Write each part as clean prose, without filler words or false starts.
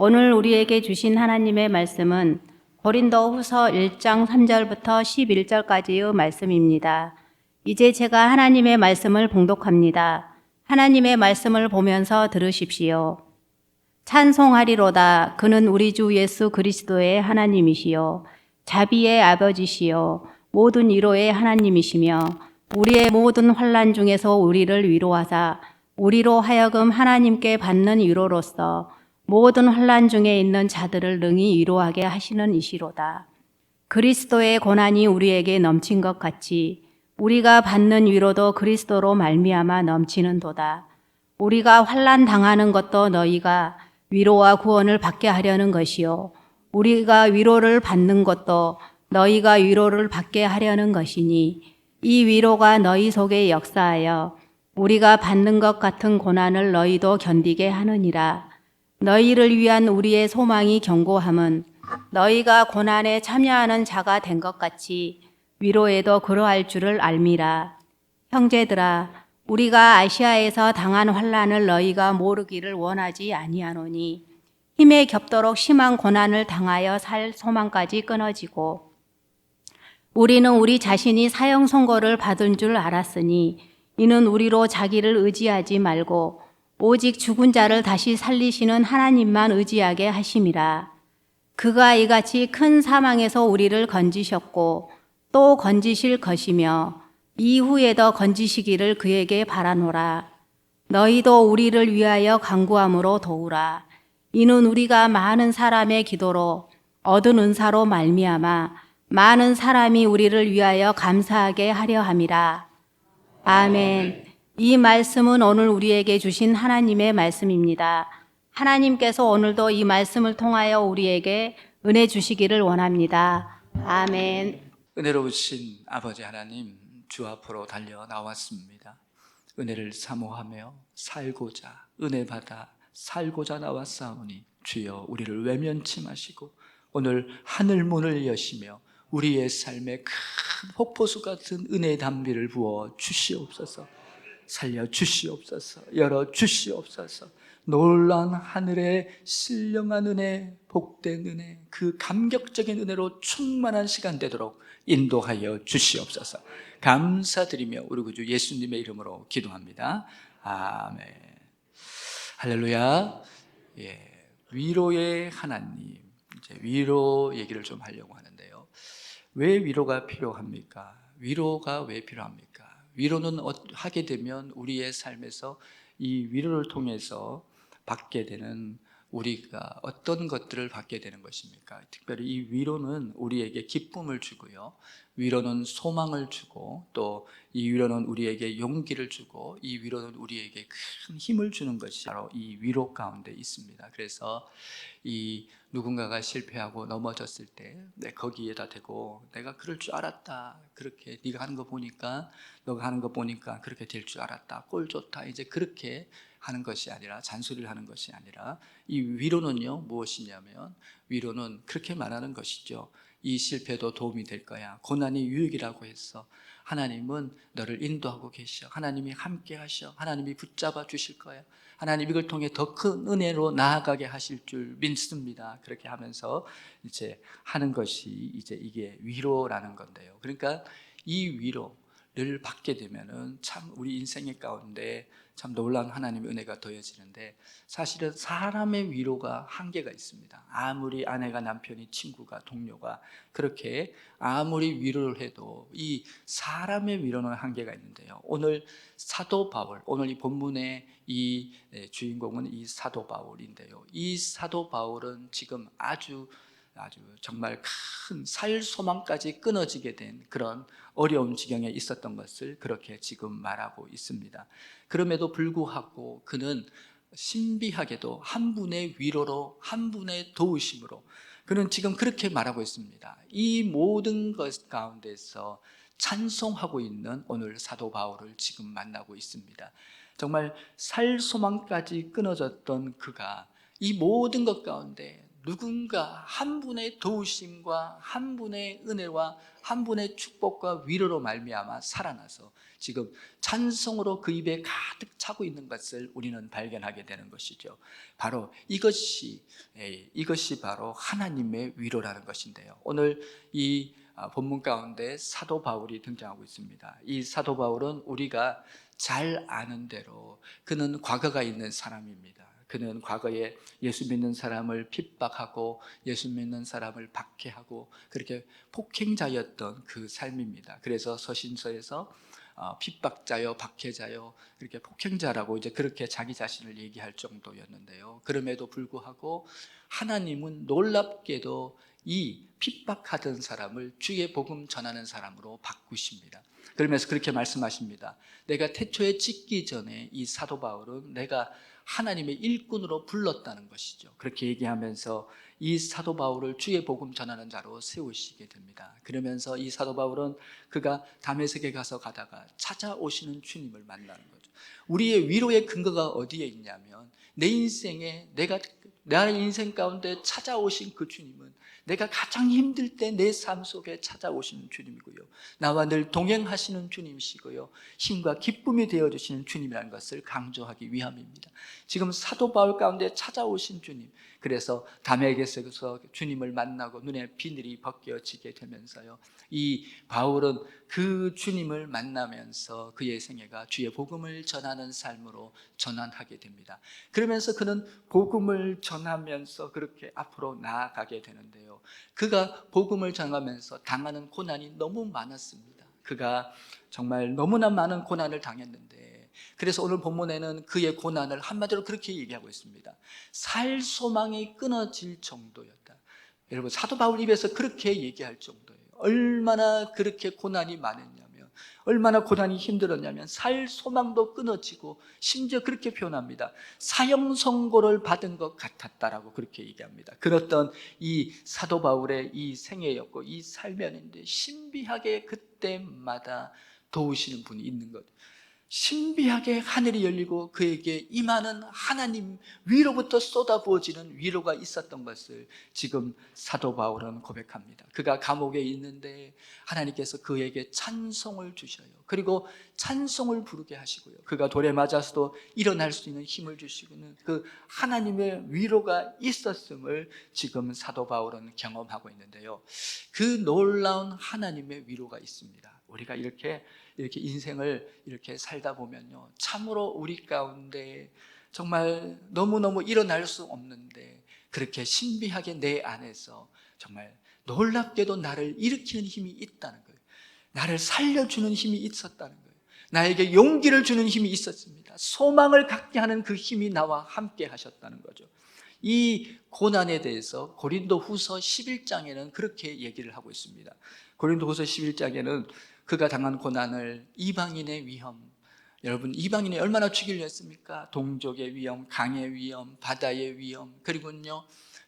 오늘 우리에게 주신 하나님의 말씀은 고린도후서 1장 3절부터 11절까지의 말씀입니다. 이제 제가 하나님의 말씀을 봉독합니다. 하나님의 말씀을 보면서 들으십시오. 찬송하리로다. 그는 우리 주 예수 그리스도의 하나님이시요 자비의 아버지시요 모든 위로의 하나님이시며 우리의 모든 환난 중에서 우리를 위로하사 우리로 하여금 하나님께 받는 위로로서 모든 환난 중에 있는 자들을 능히 위로하게 하시는 이시로다. 그리스도의 고난이 우리에게 넘친 것 같이 우리가 받는 위로도 그리스도로 말미암아 넘치는도다. 우리가 환난 당하는 것도 너희가 위로와 구원을 받게 하려는 것이요 우리가 위로를 받는 것도 너희가 위로를 받게 하려는 것이니 이 위로가 너희 속에 역사하여 우리가 받는 것 같은 고난을 너희도 견디게 하느니라. 너희를 위한 우리의 소망이 견고함은 너희가 고난에 참여하는 자가 된 것 같이 위로에도 그러할 줄을 알미라. 형제들아, 우리가 아시아에서 당한 환난을 너희가 모르기를 원하지 아니하노니 힘에 겹도록 심한 고난을 당하여 살 소망까지 끊어지고 우리는 우리 자신이 사형 선고를 받은 줄 알았으니 이는 우리로 자기를 의지하지 말고 오직 죽은 자를 다시 살리시는 하나님만 의지하게 하심이라. 그가 이같이 큰 사망에서 우리를 건지셨고 또 건지실 것이며 이후에도 건지시기를 그에게 바라노라. 너희도 우리를 위하여 간구함으로 도우라. 이는 우리가 많은 사람의 기도로 얻은 은사로 말미암아 많은 사람이 우리를 위하여 감사하게 하려 함이라. 아멘. 이 말씀은 오늘 우리에게 주신 하나님의 말씀입니다. 하나님께서 오늘도 이 말씀을 통하여 우리에게 은혜 주시기를 원합니다. 아멘. 은혜로우신 아버지 하나님, 주 앞으로 달려 나왔습니다. 은혜를 사모하며 살고자, 은혜 받아 살고자 나왔사오니 주여 우리를 외면치 마시고 오늘 하늘 문을 여시며 우리의 삶에 큰 폭포수 같은 은혜의 담비를 부어 주시옵소서. 살려 주시옵소서. 열어 주시옵소서. 놀라운 하늘의 신령한 은혜, 복된 은혜, 그 감격적인 은혜로 충만한 시간 되도록 인도하여 주시옵소서. 감사드리며 우리 구주 예수님의 이름으로 기도합니다. 아멘. 할렐루야. 위로의 하나님, 이제 위로 얘기를 좀 하려고 하는데요. 왜 위로가 필요합니까? 위로가 왜 필요합니까? 위로는 하게 되면 우리의 삶에서 이 위로를 통해서 받게 되는, 우리가 어떤 것들을 받게 되는 것입니까? 특별히 이 위로는 우리에게 기쁨을 주고요, 위로는 소망을 주고, 또 이 위로는 우리에게 용기를 주고, 이 위로는 우리에게 큰 힘을 주는 것이 바로 이 위로 가운데 있습니다. 그래서 이 누군가가 실패하고 넘어졌을 때 거기에다 대고 내가 그럴 줄 알았다, 그렇게 네가 하는 거 보니까, 너가 하는 거 보니까 그렇게 될 줄 알았다, 꼴 좋다, 이제 그렇게 하는 것이 아니라, 잔소리를 하는 것이 아니라, 이 위로는요 무엇이냐면, 위로는 그렇게 말하는 것이죠. 이 실패도 도움이 될 거야. 고난이 유익이라고 했어. 하나님은 너를 인도하고 계셔. 하나님이 함께 하셔. 하나님이 붙잡아 주실 거야. 하나님 이걸 통해 더 큰 은혜로 나아가게 하실 줄 믿습니다. 그렇게 하면서 이제 하는 것이 이제 이게 위로라는 건데요. 그러니까 이 위로를 받게 되면은 참 우리 인생의 가운데 참 놀라운 하나님의 은혜가 더해지는데, 사실은 사람의 위로가 한계가 있습니다. 아무리 아내가, 남편이, 친구가, 동료가 그렇게 아무리 위로를 해도 이 사람의 위로는 한계가 있는데요. 오늘 사도 바울, 오늘 이 본문의 이 주인공은 이 사도 바울인데요. 이 사도 바울은 지금 아주 정말 큰 살 소망까지 끊어지게 된 그런 어려운 지경에 있었던 것을 그렇게 지금 말하고 있습니다. 그럼에도 불구하고 그는 신비하게도 한 분의 위로로, 한 분의 도우심으로 그는 지금 그렇게 말하고 있습니다. 이 모든 것 가운데서 찬송하고 있는 오늘 사도 바울을 지금 만나고 있습니다. 정말 살 소망까지 끊어졌던 그가 이 모든 것 가운데 누군가 한 분의 도우심과 한 분의 은혜와 한 분의 축복과 위로로 말미암아 살아나서 지금 찬송으로 그 입에 가득 차고 있는 것을 우리는 발견하게 되는 것이죠. 바로 이것이 바로 하나님의 위로라는 것인데요. 오늘 이 본문 가운데 사도 바울이 등장하고 있습니다. 이 사도 바울은 우리가 잘 아는 대로 그는 과거가 있는 사람입니다. 그는 과거에 예수 믿는 사람을 핍박하고 예수 믿는 사람을 박해하고 그렇게 폭행자였던 그 삶입니다. 그래서 서신서에서 핍박자요, 박해자요, 이렇게 폭행자라고 이제 그렇게 자기 자신을 얘기할 정도였는데요. 그럼에도 불구하고 하나님은 놀랍게도 이 핍박하던 사람을 주의 복음 전하는 사람으로 바꾸십니다. 그러면서 그렇게 말씀하십니다. 내가 태초에 짓기 전에 이 사도 바울은 내가 하나님의 일꾼으로 불렀다는 것이죠. 그렇게 얘기하면서 이 사도 바울을 주의 복음 전하는 자로 세우시게 됩니다. 그러면서 이 사도 바울은 그가 다메섹에 가서 가다가 찾아오시는 주님을 만나는 거죠. 우리의 위로의 근거가 어디에 있냐면 내 인생에 나의 인생 가운데 찾아오신 그 주님은 내가 가장 힘들 때 내 삶 속에 찾아오시는 주님이고요, 나와 늘 동행하시는 주님이시고요, 힘과 기쁨이 되어주시는 주님이라는 것을 강조하기 위함입니다. 지금 사도 바울 가운데 찾아오신 주님, 그래서 다메섹에서 주님을 만나고 눈에 비늘이 벗겨지게 되면서요, 이 바울은 그 주님을 만나면서 그의 생애가 주의 복음을 전하는 삶으로 전환하게 됩니다. 그러면서 그는 복음을 전하면서 그렇게 앞으로 나아가게 되는데요, 그가 복음을 전하면서 당하는 고난이 너무 많았습니다. 그가 정말 너무나 많은 고난을 당했는데, 그래서 오늘 본문에는 그의 고난을 한마디로 그렇게 얘기하고 있습니다. 살 소망이 끊어질 정도였다. 여러분, 사도 바울 입에서 그렇게 얘기할 정도예요. 얼마나 그렇게 고난이 많았냐면, 얼마나 고난이 힘들었냐면 살 소망도 끊어지고, 심지어 그렇게 표현합니다. 사형 선고를 받은 것 같았다라고 그렇게 얘기합니다. 그렇던 이 사도 바울의 이 생애였고 이 삶이었는데, 신비하게 그때마다 도우시는 분이 있는 것, 신비하게 하늘이 열리고 그에게 임하는 하나님 위로부터 쏟아부어지는 위로가 있었던 것을 지금 사도 바울은 고백합니다. 그가 감옥에 있는데 하나님께서 그에게 찬송을 주셔요. 그리고 찬송을 부르게 하시고요, 그가 돌에 맞아서도 일어날 수 있는 힘을 주시고는 그 하나님의 위로가 있었음을 지금 사도 바울은 경험하고 있는데요, 그 놀라운 하나님의 위로가 있습니다. 우리가 이렇게 인생을 이렇게 살다 보면요, 참으로 우리 가운데 정말 너무너무 일어날 수 없는데 그렇게 신비하게 내 안에서 정말 놀랍게도 나를 일으키는 힘이 있다는 거예요. 나를 살려주는 힘이 있었다는 거예요. 나에게 용기를 주는 힘이 있었습니다. 소망을 갖게 하는 그 힘이 나와 함께 하셨다는 거죠. 이 고난에 대해서 고린도후서 11장에는 그렇게 얘기를 하고 있습니다. 고린도후서 11장에는 그가 당한 고난을 이방인의 위험, 여러분 이방인이 얼마나 죽이려 했습니까? 동족의 위험, 강의 위험, 바다의 위험, 그리고는요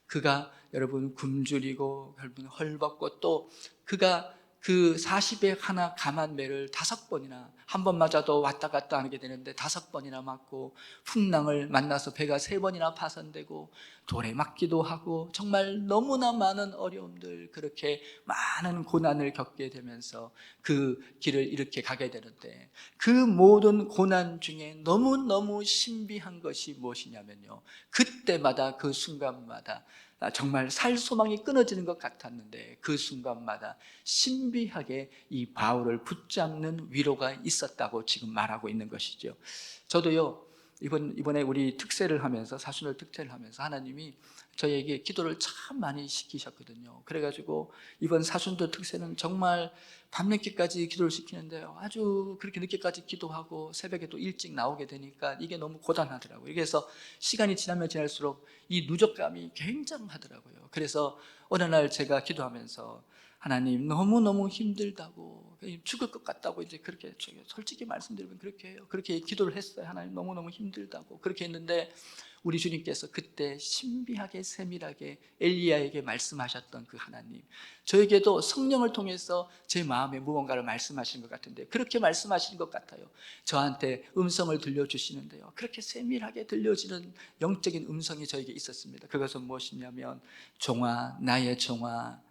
그가 여러분 굶주리고 여러분 헐벗고, 또 그가 그 40에 하나 감한 매를 5번이나, 한 번 맞아도 왔다 갔다 하게 되는데 5번이나 맞고, 풍랑을 만나서 배가 3번이나 파손되고, 돌에 맞기도 하고, 정말 너무나 많은 어려움들, 그렇게 많은 고난을 겪게 되면서 그 길을 이렇게 가게 되는데, 그 모든 고난 중에 너무너무 신비한 것이 무엇이냐면요, 그때마다 그 순간마다 정말 살 소망이 끊어지는 것 같았는데 그 순간마다 신비하게 이 바울을 붙잡는 위로가 있었다고 지금 말하고 있는 것이죠. 저도요, 이번에 우리 특세를 하면서, 사순절 특세를 하면서 하나님이 저에게 기도를 참 많이 시키셨거든요. 그래가지고 이번 사순절 특세는 정말 밤늦게까지 기도를 시키는데요, 아주 그렇게 늦게까지 기도하고 새벽에 또 일찍 나오게 되니까 이게 너무 고단하더라고요. 그래서 시간이 지나면 지날수록 이 누적감이 굉장하더라고요. 그래서 어느 날 제가 기도하면서 하나님 너무너무 힘들다고, 죽을 것 같다고, 이제 그렇게 솔직히 말씀드리면 그렇게 해요. 그렇게 기도를 했어요. 하나님 너무너무 힘들다고 그렇게 했는데, 우리 주님께서 그때 신비하게 세밀하게 엘리야에게 말씀하셨던 그 하나님, 저에게도 성령을 통해서 제 마음에 무언가를 말씀하신 것 같은데, 그렇게 말씀하신 것 같아요. 저한테 음성을 들려주시는데요, 그렇게 세밀하게 들려지는 영적인 음성이 저에게 있었습니다. 그것은 무엇이냐면, 종아, 나의 종아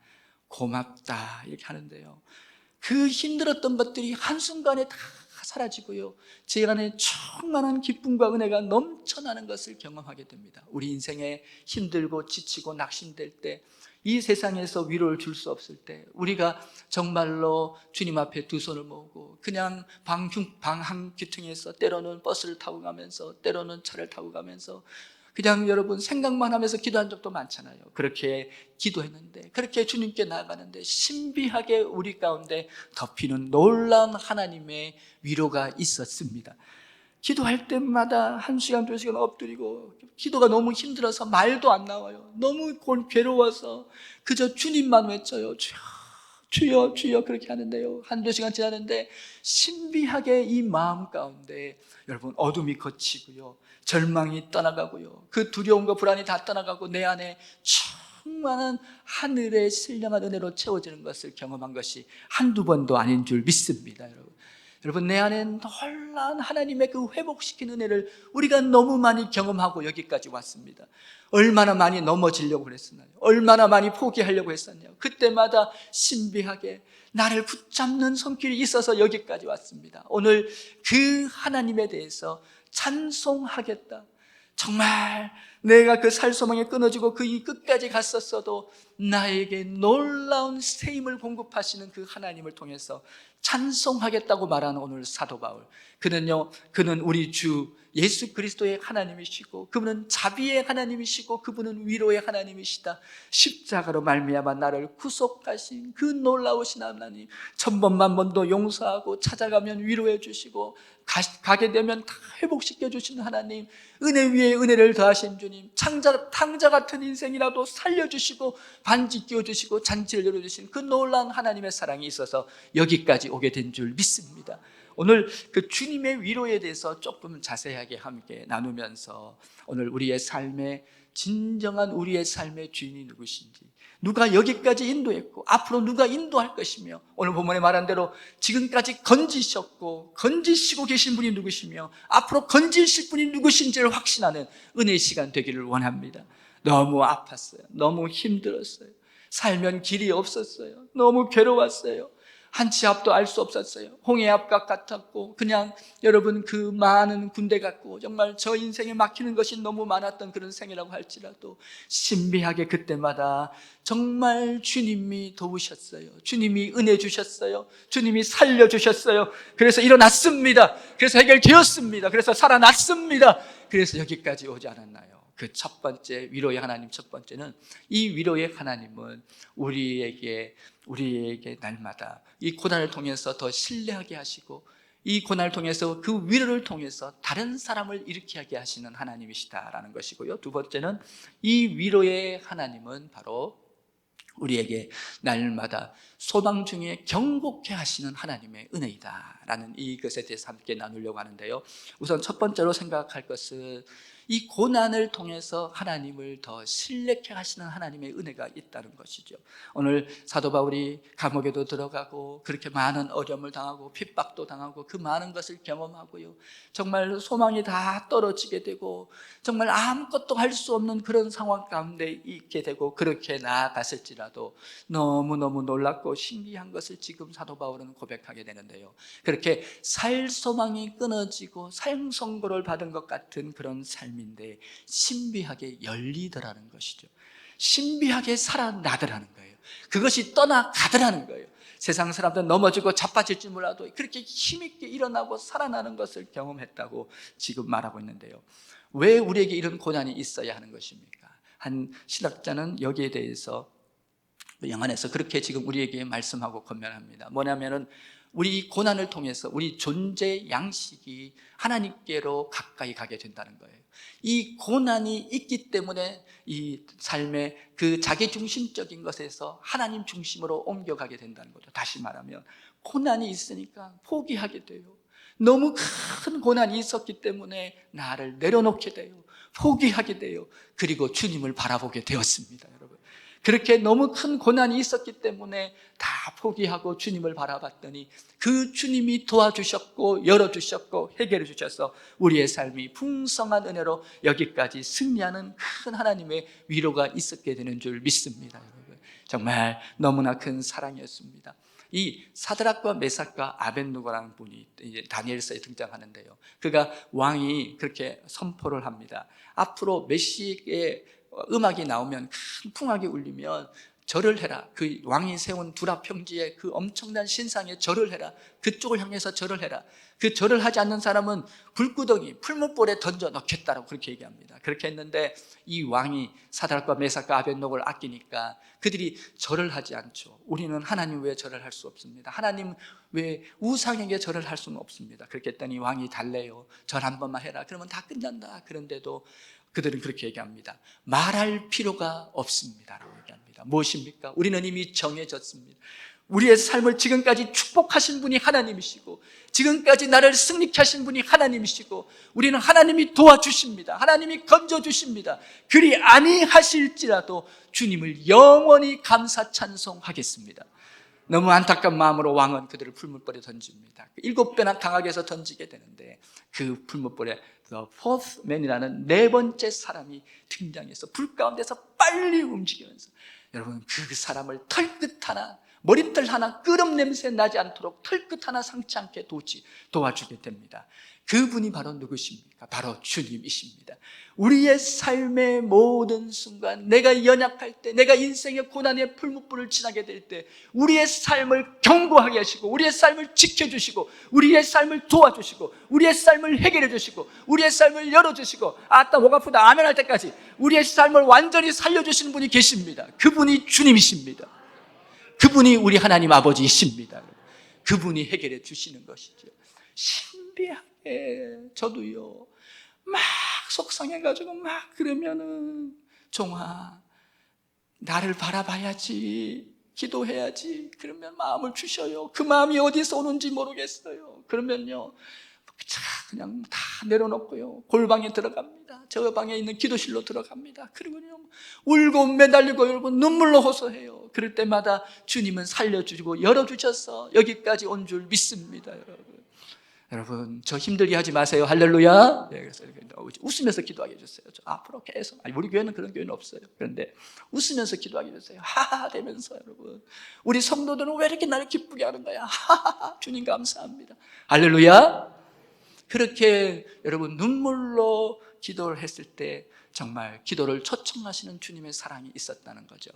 고맙다, 이렇게 하는데요, 그 힘들었던 것들이 한순간에 다 사라지고요, 제 안에 충만한 기쁨과 은혜가 넘쳐나는 것을 경험하게 됩니다. 우리 인생에 힘들고 지치고 낙심될 때, 이 세상에서 위로를 줄 수 없을 때, 우리가 정말로 주님 앞에 두 손을 모으고 그냥 방한 귀퉁이에서 때로는 버스를 타고 가면서, 때로는 차를 타고 가면서 그냥 여러분 생각만 하면서 기도한 적도 많잖아요. 그렇게 기도했는데, 그렇게 주님께 나아가는데 신비하게 우리 가운데 덮이는 놀라운 하나님의 위로가 있었습니다. 기도할 때마다 1시간, 2시간 엎드리고 기도가 너무 힘들어서 말도 안 나와요. 너무 괴로워서 그저 주님만 외쳐요. 주여, 주여, 주여, 그렇게 하는데요, 1-2시간 지나는데 신비하게 이 마음 가운데 여러분 어둠이 걷히고요, 절망이 떠나가고요, 그 두려움과 불안이 다 떠나가고 내 안에 충만한 하늘의 신령한 은혜로 채워지는 것을 경험한 것이 한두 번도 아닌 줄 믿습니다. 여러분, 내 안에 놀라운 하나님의 그 회복시키는 은혜를 우리가 너무 많이 경험하고 여기까지 왔습니다. 얼마나 많이 넘어지려고 그랬었나요? 얼마나 많이 포기하려고 했었나요? 그때마다 신비하게 나를 붙잡는 손길이 있어서 여기까지 왔습니다. 오늘 그 하나님에 대해서 찬송하겠다. 정말 내가 그 살소망에 끊어지고 그 끝까지 갔었어도 나에게 놀라운 새 힘을 공급하시는 그 하나님을 통해서 찬송하겠다고 말하는 오늘 사도 바울, 그는 우리 주 예수 그리스도의 하나님이시고, 그분은 자비의 하나님이시고, 그분은 위로의 하나님이시다. 십자가로 말미암아 나를 구속하신 그 놀라우신 하나님, 1000번 만번도 용서하고 찾아가면 위로해 주시고 가게 되면 다 회복시켜 주시는 하나님, 은혜 위에 은혜를 더하신 주님, 탕자 같은 인생이라도 살려주시고 반지 끼워주시고 잔치를 열어주신 그 놀라운 하나님의 사랑이 있어서 여기까지 오게 된 줄 믿습니다. 오늘 그 주님의 위로에 대해서 조금 자세하게 함께 나누면서, 오늘 우리의 삶의 진정한 우리의 삶의 주인이 누구신지, 누가 여기까지 인도했고 앞으로 누가 인도할 것이며, 오늘 본문에 말한 대로 지금까지 건지셨고 건지시고 계신 분이 누구시며 앞으로 건지실 분이 누구신지를 확신하는 은혜의 시간 되기를 원합니다. 너무 아팠어요. 너무 힘들었어요. 살면 길이 없었어요. 너무 괴로웠어요. 한치 앞도 알 수 없었어요. 홍해 앞각 같았고, 그냥 여러분 그 많은 군대 같고, 정말 저 인생에 막히는 것이 너무 많았던 그런 생이라고 할지라도 신비하게 그때마다 정말 주님이 도우셨어요. 주님이 은혜 주셨어요. 주님이 살려주셨어요. 그래서 일어났습니다. 그래서 해결되었습니다. 그래서 살아났습니다. 그래서 여기까지 오지 않았나요? 그 첫 번째 위로의 하나님, 첫 번째는, 이 위로의 하나님은 우리에게 날마다 이 고난을 통해서 더 신뢰하게 하시고, 이 고난을 통해서 그 위로를 통해서 다른 사람을 일으키게 하게 하시는 하나님이시다라는 것이고요. 두 번째는, 이 위로의 하나님은 바로 우리에게 날마다 소망 중에 경고케 하시는 하나님의 은혜이다라는 이것에 대해서 함께 나누려고 하는데요, 우선 첫 번째로 생각할 것은, 이 고난을 통해서 하나님을 더 신뢰케 하시는 하나님의 은혜가 있다는 것이죠. 오늘 사도 바울이 감옥에도 들어가고 그렇게 많은 어려움을 당하고 핍박도 당하고 그 많은 것을 경험하고요, 정말 소망이 다 떨어지게 되고 정말 아무것도 할 수 없는 그런 상황 가운데 있게 되고, 그렇게 나아갔을지라도 너무너무 놀랍고 신기한 것을 지금 사도 바울은 고백하게 되는데요, 그렇게 살 소망이 끊어지고 사형 선고를 받은 것 같은 그런 삶인데 신비하게 열리더라는 것이죠. 신비하게 살아나더라는 거예요. 그것이 떠나가더라는 거예요. 세상 사람들은 넘어지고 자빠질지 몰라도 그렇게 힘있게 일어나고 살아나는 것을 경험했다고 지금 말하고 있는데요, 왜 우리에게 이런 고난이 있어야 하는 것입니까? 한 신학자는 여기에 대해서 영안에서 그렇게 지금 우리에게 말씀하고 권면합니다. 뭐냐면은, 우리 고난을 통해서 우리 존재 양식이 하나님께로 가까이 가게 된다는 거예요. 이 고난이 있기 때문에 이 삶의 그 자기중심적인 것에서 하나님 중심으로 옮겨가게 된다는 거죠. 다시 말하면, 고난이 있으니까 포기하게 돼요. 너무 큰 고난이 있었기 때문에 나를 내려놓게 돼요. 포기하게 돼요. 그리고 주님을 바라보게 되었습니다, 여러분. 그렇게 너무 큰 고난이 있었기 때문에 다 포기하고 주님을 바라봤더니 그 주님이 도와주셨고 열어주셨고 해결해 주셔서 우리의 삶이 풍성한 은혜로 여기까지 승리하는 큰 하나님의 위로가 있었게 되는 줄 믿습니다, 여러분. 정말 너무나 큰 사랑이었습니다. 이 사드락과 메삭과 아벳느고라는 분이 이제 다니엘서에 등장하는데요. 그가 왕이 그렇게 선포를 합니다. 앞으로 메시의 음악이 나오면 큰 풍악이 울리면 절을 해라. 그 왕이 세운 두라 평지에 그 엄청난 신상에 절을 해라. 그쪽을 향해서 절을 해라. 그 절을 하지 않는 사람은 불구덩이 풀무불에 던져 넣겠다라고 그렇게 얘기합니다. 그렇게 했는데 이 왕이 사드락과 메삭과 아벳느고를 아끼니까 그들이 절을 하지 않죠. 우리는 하나님 외에 절을 할 수 없습니다. 하나님 외에 우상에게 절을 할 수는 없습니다. 그렇게 했더니 왕이 달래요. 절 한 번만 해라. 그러면 다 끝난다. 그런데도 그들은 그렇게 얘기합니다. 말할 필요가 없습니다라고 얘기합니다. 무엇입니까? 우리는 이미 정해졌습니다. 우리의 삶을 지금까지 축복하신 분이 하나님이시고, 지금까지 나를 승리케 하신 분이 하나님이시고, 우리는 하나님이 도와주십니다. 하나님이 건져주십니다. 그리 아니하실지라도 주님을 영원히 감사 찬송하겠습니다. 너무 안타까운 마음으로 왕은 그들을 풀무불에 던집니다. 7배나 강하게 해서 던지게 되는데, 그 풀무불에 The fourth man이라는 4번째 사람이 등장해서 불 가운데서 빨리 움직이면서, 여러분, 그 사람을 털끝 하나, 머리털 하나 끄름 냄새 나지 않도록 털끝 하나 상치 않게 도와주게 됩니다. 그분이 바로 누구십니까? 바로 주님이십니다. 우리의 삶의 모든 순간, 내가 연약할 때, 내가 인생의 고난의 풀무불을 지나게 될 때, 우리의 삶을 견고하게 하시고, 우리의 삶을 지켜주시고, 우리의 삶을 도와주시고, 우리의 삶을 해결해 주시고, 우리의 삶을 열어주시고, 아따 목 아프다 아멘 할 때까지 우리의 삶을 완전히 살려주시는 분이 계십니다. 그분이 주님이십니다. 그분이 우리 하나님 아버지이십니다. 그분이 해결해 주시는 것이죠. 신비하게 저도요, 막 속상해가지고 막 그러면은, 종아, 나를 바라봐야지, 기도해야지. 그러면 마음을 주셔요. 그 마음이 어디서 오는지 모르겠어요. 그러면요, 그냥 다 내려놓고요, 골방에 들어갑니다. 저 방에 있는 기도실로 들어갑니다. 그리고요, 울고 매달리고 여러분 눈물로 호소해요. 그럴 때마다 주님은 살려주시고 열어주셔서 여기까지 온 줄 믿습니다. 여러분, 저 힘들게 하지 마세요. 할렐루야. 네, 그래서 웃으면서 기도하게 해주세요. 저 앞으로 계속, 우리 교회는 그런 교회는 없어요. 그런데 웃으면서 기도하게 해주세요. 하하 되면서. 여러분, 우리 성도들은 왜 이렇게 나를 기쁘게 하는 거야? 하하하. 주님 감사합니다. 할렐루야. 그렇게 여러분 눈물로 기도를 했을 때 정말 기도를 초청하시는 주님의 사랑이 있었다는 거죠.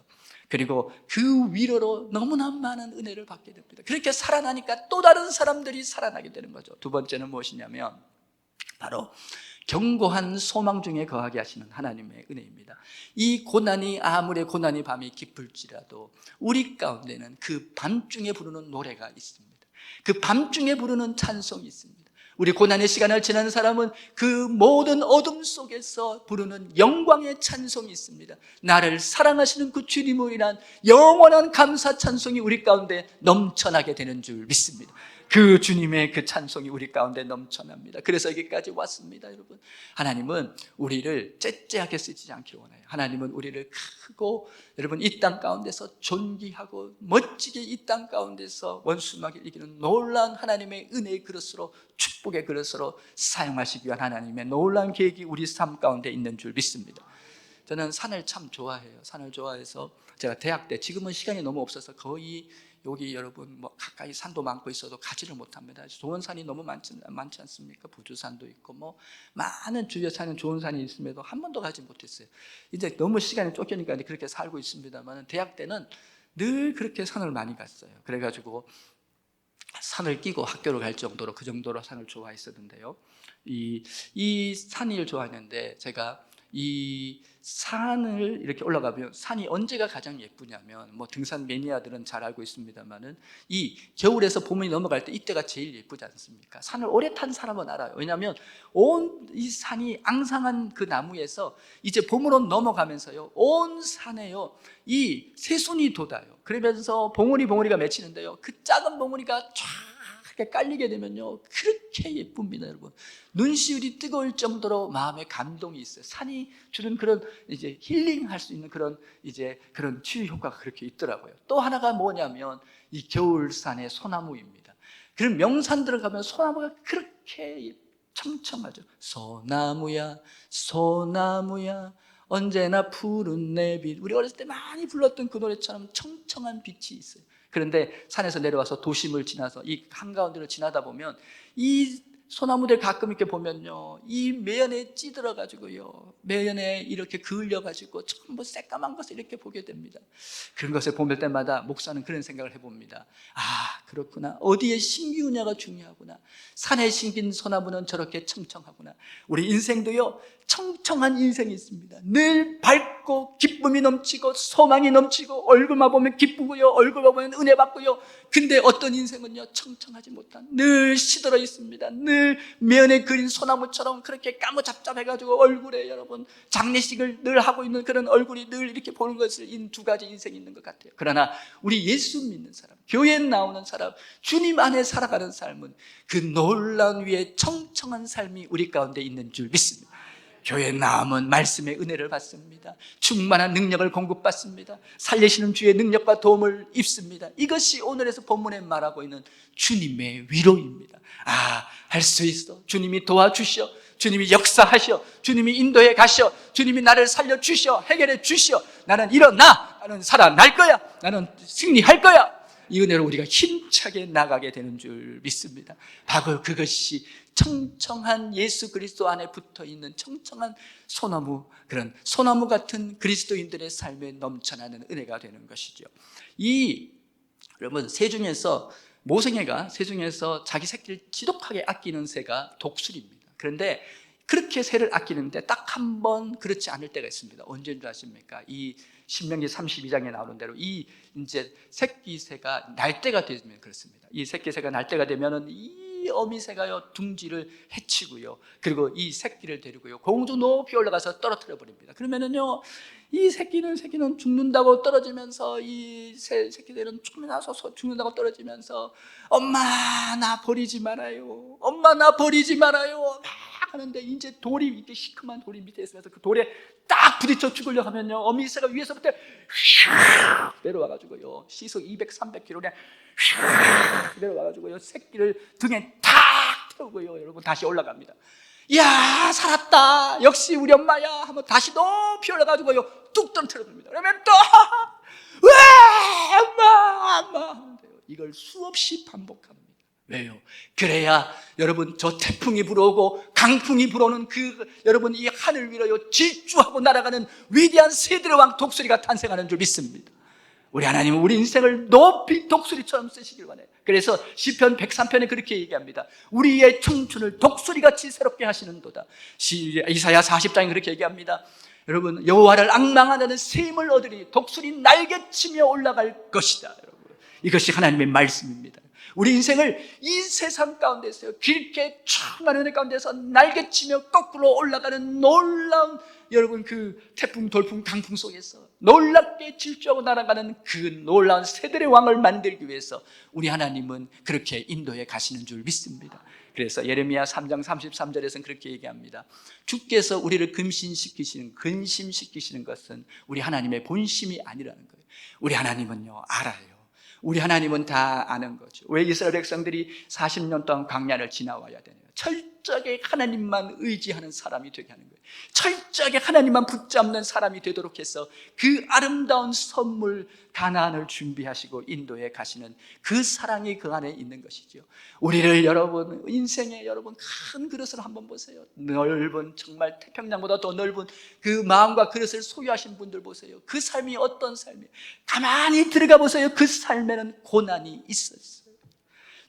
그리고 그 위로로 너무나 많은 은혜를 받게 됩니다. 그렇게 살아나니까 또 다른 사람들이 살아나게 되는 거죠. 두 번째는 무엇이냐면 바로 견고한 소망 중에 거하게 하시는 하나님의 은혜입니다. 이 고난이 아무리 고난이 밤이 깊을지라도 우리 가운데는 그 밤중에 부르는 노래가 있습니다. 그 밤중에 부르는 찬송이 있습니다. 우리 고난의 시간을 지나는 사람은 그 모든 어둠 속에서 부르는 영광의 찬송이 있습니다. 나를 사랑하시는 그 주님을 위한 영원한 감사 찬송이 우리 가운데 넘쳐나게 되는 줄 믿습니다. 그 주님의 그 찬송이 우리 가운데 넘쳐납니다. 그래서 여기까지 왔습니다. 여러분, 하나님은 우리를 째째하게 쓰지 않기를 원해요. 하나님은 우리를 크고, 여러분, 이 땅 가운데서 존귀하고 멋지게 이 땅 가운데서 원수막을 이기는 놀라운 하나님의 은혜의 그릇으로, 축복의 그릇으로 사용하시기 위한 하나님의 놀라운 계획이 우리 삶 가운데 있는 줄 믿습니다. 저는 산을 참 좋아해요. 산을 좋아해서 제가 대학 때, 지금은 시간이 너무 없어서 거의 여기 여러분 뭐 가까이 산도 많고 있어도 가지를 못합니다. 좋은 산이 너무 많지 않습니까? 부주산도 있고 뭐 많은 주위에 사는 좋은 산이 있음에도 한 번도 가지 못했어요. 이제 너무 시간이 쫓기니까 그렇게 살고 있습니다만, 대학 때는 늘 그렇게 산을 많이 갔어요. 그래가지고 산을 끼고 학교를 갈 정도로, 그 정도로 산을 좋아했었는데요. 이 산을 좋아했는데, 제가 이 산을 이렇게 올라가면 산이 언제가 가장 예쁘냐면, 뭐 등산 매니아들은 잘 알고 있습니다만은 이 겨울에서 봄이 넘어갈 때 이때가 제일 예쁘지 않습니까? 산을 오래 탄 사람은 알아요. 왜냐하면 온 이 산이 앙상한 그 나무에서 이제 봄으로 넘어가면서요, 온 산에요 이 새순이 돋아요. 그러면서 봉우리가 맺히는데요, 그 작은 봉우리가 쫙 이렇게 깔리게 되면요, 그렇게 예쁩니다. 여러분, 눈시울이 뜨거울 정도로 마음에 감동이 있어요. 산이 주는 그런 이제 힐링할 수 있는 그런 이제 그런 치유 효과가 그렇게 있더라고요. 또 하나가 뭐냐면 이 겨울산의 소나무입니다. 그런 명산들을 가면 소나무가 그렇게 청청하죠. 소나무야 소나무야 언제나 푸른 내 빛. 우리 어렸을 때 많이 불렀던 그 노래처럼 청청한 빛이 있어요. 그런데 산에서 내려와서 도심을 지나서 이 한가운데를 지나다 보면 이 소나무들 가끔 이렇게 보면요, 이 매연에 찌들어 가지고요, 매연에 이렇게 그을려 가지고 전부 새까만 것을 이렇게 보게 됩니다. 그런 것을 볼 때마다 목사는 그런 생각을 해봅니다. 아, 그렇구나. 어디에 심기우냐가 중요하구나. 산에 심긴 소나무는 저렇게 청청하구나. 우리 인생도요, 청청한 인생이 있습니다. 늘 밝고 기쁨이 넘치고 소망이 넘치고 얼굴만 보면 기쁘고요, 얼굴만 보면 은혜 받고요. 근데 어떤 인생은요, 청청하지 못한, 늘 시들어 있습니다. 늘 면에 그린 소나무처럼 그렇게 까무잡잡해가지고 얼굴에 여러분 장례식을 늘 하고 있는 그런 얼굴이 늘 이렇게 보는 것을, 이 두 가지 인생이 있는 것 같아요. 그러나 우리 예수 믿는 사람, 교회에 나오는 사람, 주님 안에 살아가는 삶은 그 놀라운 위에 청청한 삶이 우리 가운데 있는 줄 믿습니다. 교회에 나오면 말씀의 은혜를 받습니다. 충만한 능력을 공급받습니다. 살리시는 주의 능력과 도움을 입습니다. 이것이 오늘에서 본문에 말하고 있는 주님의 위로입니다. 아, 할 수 있어. 주님이 도와주시오. 주님이 역사하시오. 주님이 인도해 가시오. 주님이 나를 살려주시오. 해결해 주시오. 나는 일어나. 나는 살아날 거야. 나는 승리할 거야. 이 은혜로 우리가 힘차게 나가게 되는 줄 믿습니다. 바로 그것이 청청한 예수 그리스도 안에 붙어있는 청청한 소나무, 그런 소나무 같은 그리스도인들의 삶에 넘쳐나는 은혜가 되는 것이죠. 여러분, 새 중에서 모성애가, 새 중에서 자기 새끼를 지독하게 아끼는 새가 독수리입니다. 그런데 그렇게 새를 아끼는데 딱 한 번 그렇지 않을 때가 있습니다. 언제인 줄 아십니까? 이 신명기 32장에 나오는 대로 이 이제 새끼 새가 날 때가 되면 그렇습니다. 이 새끼 새가 날 때가 되면은 이 어미 새가요, 둥지를 해치고요, 그리고 이 새끼를 데리고요, 공중 높이 올라가서 떨어뜨려 버립니다. 그러면은요, 이 새끼는 죽는다고 떨어지면서, 이 새끼들은 죽는다고 떨어지면서, 엄마 나 버리지 말아요, 엄마 나 버리지 말아요 막 하는데, 이제 돌이 이렇게 시큼한 돌이 밑에 있으면서 그 돌에 딱 부딪혀 죽으려 하면요, 어미 새가 위에서부터 휙 내려와가지고요, 시속 200, 300km 그냥 휙 내려와가지고요, 새끼를 등에 탁 태우고요, 여러분 다시 올라갑니다. 이야, 살았다, 역시 우리 엄마야 하면 다시 높이 올라가지고요, 뚝 떨어뜨립니다. 그러면 또 왜 엄마 하는데요, 이걸 수없이 반복합니다. 왜요? 그래야 여러분, 저 태풍이 불어오고 강풍이 불어오는 여러분, 이 하늘 위로요 질주하고 날아가는 위대한 새들의 왕 독수리가 탄생하는 줄 믿습니다. 우리 하나님은 우리 인생을 높이 독수리처럼 쓰시길 원해요. 그래서 시편 103편에 그렇게 얘기합니다. 우리의 청춘을 독수리같이 새롭게 하시는도다. 이사야 40장에 그렇게 얘기합니다. 여러분, 여호와를 앙망하는 새 힘을 얻으리 독수리 날개치며 올라갈 것이다. 여러분, 이것이 하나님의 말씀입니다. 우리 인생을 이 세상 가운데서요, 길게 충만한 은혜 가운데서 날개치며 거꾸로 올라가는 놀라운, 여러분, 그 태풍, 돌풍, 강풍 속에서 놀랍게 질주하고 날아가는 그 놀라운 새들의 왕을 만들기 위해서 우리 하나님은 그렇게 인도해 가시는 줄 믿습니다. 그래서 예레미야 3장 33절에서는 그렇게 얘기합니다. 주께서 우리를 근심시키시는 것은 우리 하나님의 본심이 아니라는 거예요. 우리 하나님은요, 알아요. 우리 하나님은 다 아는 거죠. 왜 이스라엘 백성들이 40년 동안 광야를 지나와야 되냐? 철저하게 하나님만 의지하는 사람이 되게 하는 거예요. 철저하게 하나님만 붙잡는 사람이 되도록 해서 그 아름다운 선물 가나안을 준비하시고 인도에 가시는 그 사랑이 그 안에 있는 것이죠. 우리를 여러분, 인생의 여러분 큰 그릇을 한번 보세요. 넓은, 정말 태평양보다 더 넓은 그 마음과 그릇을 소유하신 분들 보세요. 그 삶이 어떤 삶이에요? 가만히 들어가 보세요. 그 삶에는 고난이 있었어요.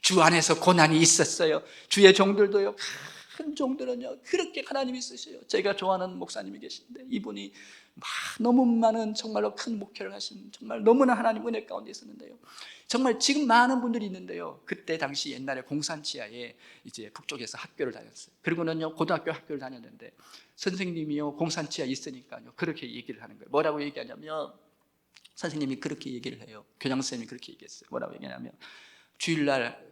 주 안에서 고난이 있었어요. 주의 종들도요, 큰 종들은요, 그렇게 하나님이 쓰셔요. 제가 좋아하는 목사님이 계신데, 이분이 너무 많은 정말로 큰 목회를 하신, 정말 너무나 하나님 은혜 가운데 있었는데요, 정말 지금 많은 분들이 있는데요, 그때 당시 옛날에 공산치하에 이제 북쪽에서 학교를 다녔어요. 그리고는요, 고등학교 학교를 다녔는데 선생님이요, 공산치하에 있으니까요, 그렇게 얘기를 하는 거예요. 뭐라고 얘기하냐면, 선생님이 그렇게 얘기를 해요. 교장선생님이 그렇게 얘기했어요. 뭐라고 얘기하냐면, 주일날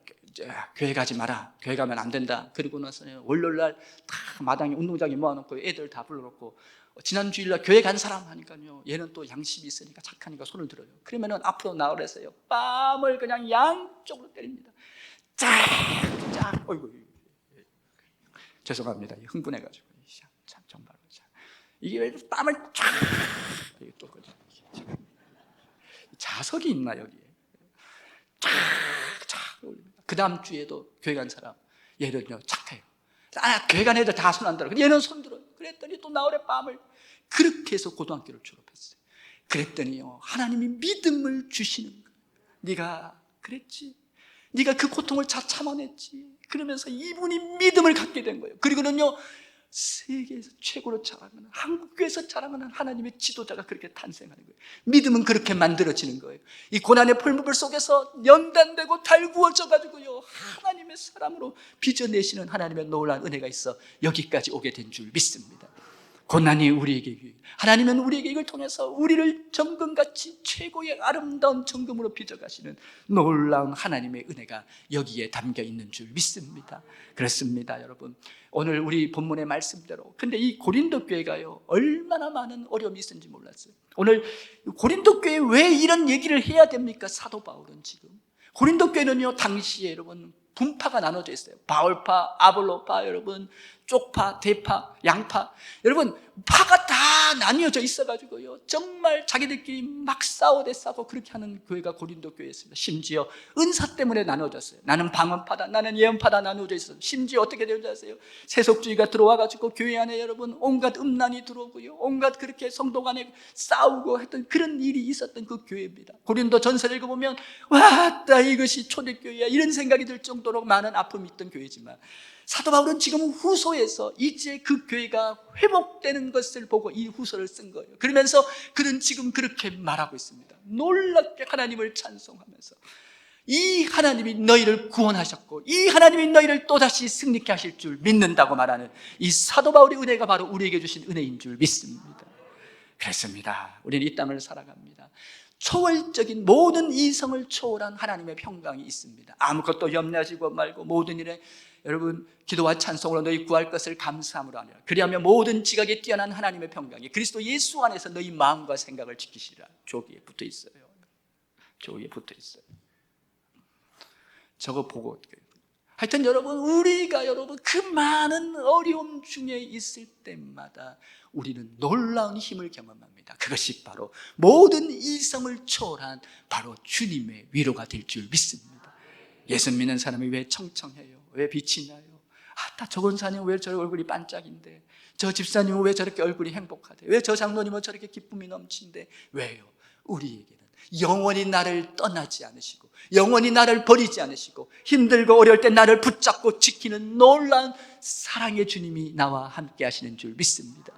교회 가지 마라, 교회 가면 안 된다. 그리고 나서는 월요일날 다 마당에 운동장에 모아놓고 애들 다 불러놓고, 지난 주일날 교회 간 사람 하니까요, 얘는 또 양심이 있으니까 착하니까 손을 들어요. 그러면은 앞으로 나오래서요, 뺨을 그냥 양쪽으로 때립니다. 쫙쫙. 어이구, 죄송합니다, 흥분해가지고. 참 정말로 이게 왜 땀을 쫙, 이게 또 자석이 있나 여기에? 착착 올립니다. 그 다음 주에도 교회 간 사람, 얘는요 착해요. 교회 간 애들 다 손 안 들어. 얘는 손 들어요. 그랬더니 또 나흘의 밤을 그렇게 해서 고등학교를 졸업했어요. 그랬더니요 하나님이 믿음을 주시는 거예요. 네가 그랬지, 네가 그 고통을 다 참아냈지. 그러면서 이분이 믿음을 갖게 된 거예요. 그리고는요 세계에서 최고로 자랑하는, 한국교회에서 자랑하는 하나님의 지도자가 그렇게 탄생하는 거예요. 믿음은 그렇게 만들어지는 거예요. 이 고난의 풀무불 속에서 연단되고 달구어져 가지고요 하나님의 사람으로 빚어내시는 하나님의 놀라운 은혜가 있어 여기까지 오게 된 줄 믿습니다. 고난이 우리에게, 하나님은 우리에게 이걸 통해서 우리를 정금같이 최고의 아름다운 정금으로 빚어가시는 놀라운 하나님의 은혜가 여기에 담겨 있는 줄 믿습니다. 그렇습니다, 여러분. 오늘 우리 본문의 말씀대로, 근데 이 고린도 교회가요 얼마나 많은 어려움이 있었는지 몰랐어요. 오늘 고린도 교회에 왜 이런 얘기를 해야 됩니까? 사도 바울은 지금 고린도 교회는요 당시에 여러분 분파가 나눠져 있어요. 바울파, 아볼로파, 여러분 쪽파, 대파, 양파, 여러분 파가 다 나뉘어져 있어가지고요 정말 자기들끼리 막 싸우고 그렇게 하는 교회가 고린도 교회였습니다. 심지어 은사 때문에 나눠졌어요. 나는 방언파다, 나는 예언파다 나눠져 있어요. 심지어 어떻게 되는지 아세요? 세속주의가 들어와가지고 교회 안에 여러분 온갖 음란이 들어오고요 온갖 그렇게 성도 간에 싸우고 했던 그런 일이 있었던 그 교회입니다. 고린도 전서를 읽어보면 왔다 이것이 초대교회야 이런 생각이 들 정도로 많은 아픔이 있던 교회지만, 사도 바울은 지금 후소에서 이제 그 교회가 회복되는 것을 보고 이 후소를 쓴 거예요. 그러면서 그는 지금 그렇게 말하고 있습니다. 놀랍게 하나님을 찬송하면서 이 하나님이 너희를 구원하셨고 이 하나님이 너희를 또다시 승리케 하실 줄 믿는다고 말하는 이 사도 바울의 은혜가 바로 우리에게 주신 은혜인 줄 믿습니다. 그렇습니다. 우리는 이 땅을 살아갑니다. 초월적인 모든 이성을 초월한 하나님의 평강이 있습니다. 아무것도 염려하시고 말고 모든 일에 여러분 기도와 찬송으로 너희 구할 것을 감사함으로 하니라. 그리하면 모든 지각에 뛰어난 하나님의 평강이 그리스도 예수 안에서 너희 마음과 생각을 지키시리라. 조기에 붙어 있어요. 조기에 붙어 있어요. 저거 보고 하여튼 여러분 우리가 여러분 그 많은 어려움 중에 있을 때마다 우리는 놀라운 힘을 경험합니다. 그것이 바로 모든 이성을 초월한 바로 주님의 위로가 될 줄 믿습니다. 예수 믿는 사람이 왜 청청해요? 왜 빛이 나요? 다 저 권사님은 왜 저렇게 얼굴이 반짝인데, 저 집사님은 왜 저렇게 얼굴이 행복하대, 왜 저 장로님은 저렇게 기쁨이 넘친데, 왜요? 우리에게는 영원히 나를 떠나지 않으시고 영원히 나를 버리지 않으시고 힘들고 어려울 때 나를 붙잡고 지키는 놀라운 사랑의 주님이 나와 함께 하시는 줄 믿습니다.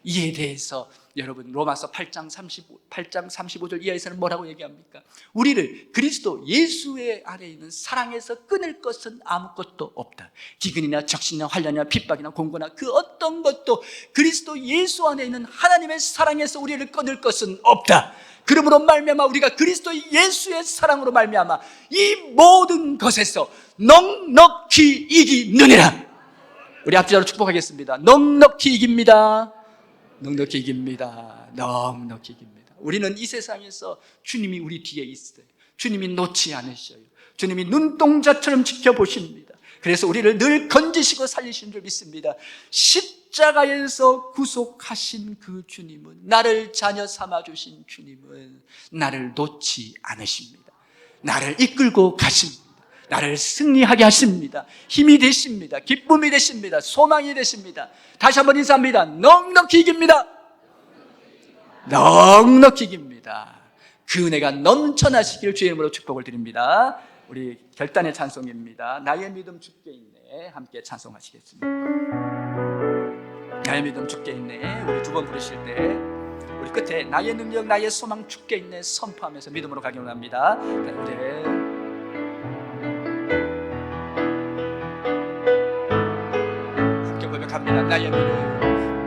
이에 대해서 여러분 로마서 8장 35절 이하에서는 뭐라고 얘기합니까? 우리를 그리스도 예수의 안에 있는 사랑에서 끊을 것은 아무것도 없다. 기근이나 적신이나 환난이나 핍박이나 공고나 그 어떤 것도 그리스도 예수 안에 있는 하나님의 사랑에서 우리를 끊을 것은 없다. 그러므로 말미암아 우리가 그리스도 예수의 사랑으로 말미암아 이 모든 것에서 넉넉히 이기느니라. 우리 앞뒤로 축복하겠습니다. 넉넉히 이깁니다. 넉넉히 이깁니다. 넉넉히 이깁니다. 우리는 이 세상에서 주님이 우리 뒤에 있어요. 주님이 놓지 않으셔요. 주님이 눈동자처럼 지켜보십니다. 그래서 우리를 늘 건지시고 살리신 줄 믿습니다. 십자가에서 구속하신 그 주님은, 나를 자녀 삼아주신 주님은 나를 놓지 않으십니다. 나를 이끌고 가십니다. 나를 승리하게 하십니다. 힘이 되십니다. 기쁨이 되십니다. 소망이 되십니다. 다시 한번 인사합니다. 넉넉히 이깁니다. 넉넉히 이깁니다. 그 은혜가 넘쳐나시길 주의 이름으로 축복을 드립니다. 우리 결단의 찬송입니다. 나의 믿음 주께 있네. 함께 찬송하시겠습니다. 나의 믿음 주께 있네. 우리 두 번 부르실 때 우리 끝에 나의 능력 나의 소망 주께 있네 선포하면서 믿음으로 가기를 합니다. 함께 고백합니다.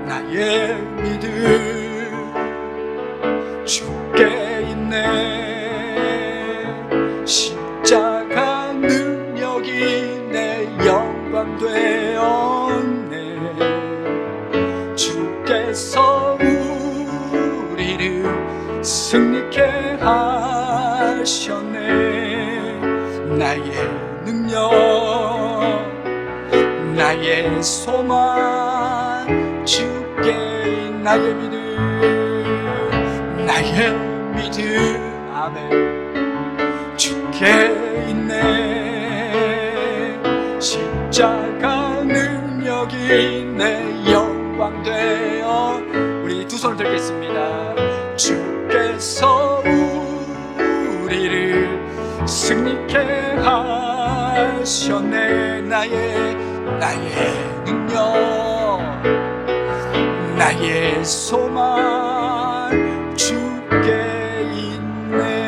나의 믿음 주께 있네. 십자가 능력이 내 영광 되었네. 주께서 우리를 승리케 하셨네. 나의 능력 나의 소망 주께 나의 믿음 아멘. 주께 주께 있네. 십자가 능력이 내 영광 되어. 우리 두 손을 들겠습니다. 주께서 우리를 승리케 하셨네. 나의 능력, 나의 소망 주께 있네.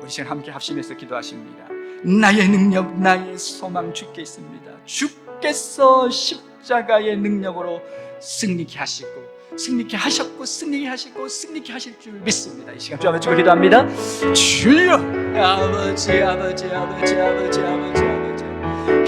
우리 시간 함께 합심해서 기도하십니다. 나의 능력, 나의 소망 주께 있습니다. 주께서 십자가의 능력으로 승리케 하시고, 승리케 하셨고, 승리케 하시고, 승리케 하실 줄 믿습니다. 이 시간 주 앞에 주고 기도합니다. 주여, 아버지, 아버지, 아버지, 아버지, 아버지, 아버지.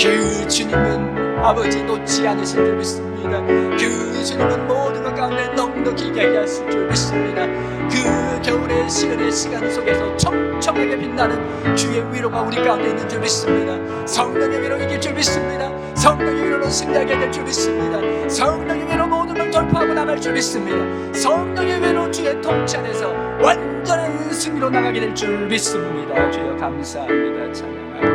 그 주님은 아버지 놓지 않으실 줄 믿습니다. 그 주님은 모든 것 가운데 넉넉히 있게 하실 줄 믿습니다. 그 겨울의 시간의 시간 속에서 촘촘하게 빛나는 주의 위로가 우리 가운데 있는 줄 믿습니다. 성령의 위로 이길 줄 믿습니다. 성령의 위로로 승리하게 될 줄 믿습니다. 성령의 위로 모든 걸 돌파하고 나갈 줄 믿습니다. 성령의 위로 주의 통치 안에서 완전한 승리로 나가게 될 줄 믿습니다. 주여 감사합니다. 찬양합니다.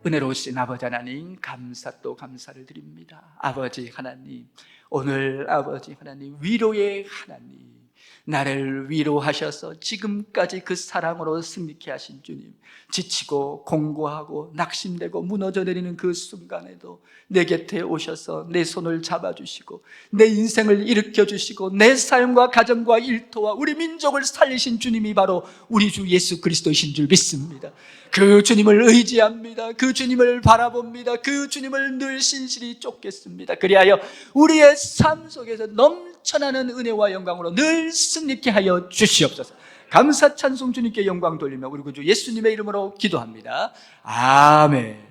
은혜로우신 아버지 하나님, 감사 또 감사를 드립니다. 아버지 하나님, 오늘 아버지 하나님, 위로의 하나님, 나를 위로하셔서 지금까지 그 사랑으로 승리케 하신 주님, 지치고 공고하고 낙심되고 무너져 내리는 그 순간에도 내 곁에 오셔서 내 손을 잡아주시고 내 인생을 일으켜주시고 내 삶과 가정과 일터와 우리 민족을 살리신 주님이 바로 우리 주 예수 그리스도이신 줄 믿습니다. 그 주님을 의지합니다. 그 주님을 바라봅니다. 그 주님을 늘 신실히 쫓겠습니다. 그리하여 우리의 삶 속에서 넘쳐나는 은혜와 영광으로 늘 승리케 하여 주시옵소서. 감사 찬송 주님께 영광 돌리며 우리 구주 예수님의 이름으로 기도합니다. 아멘.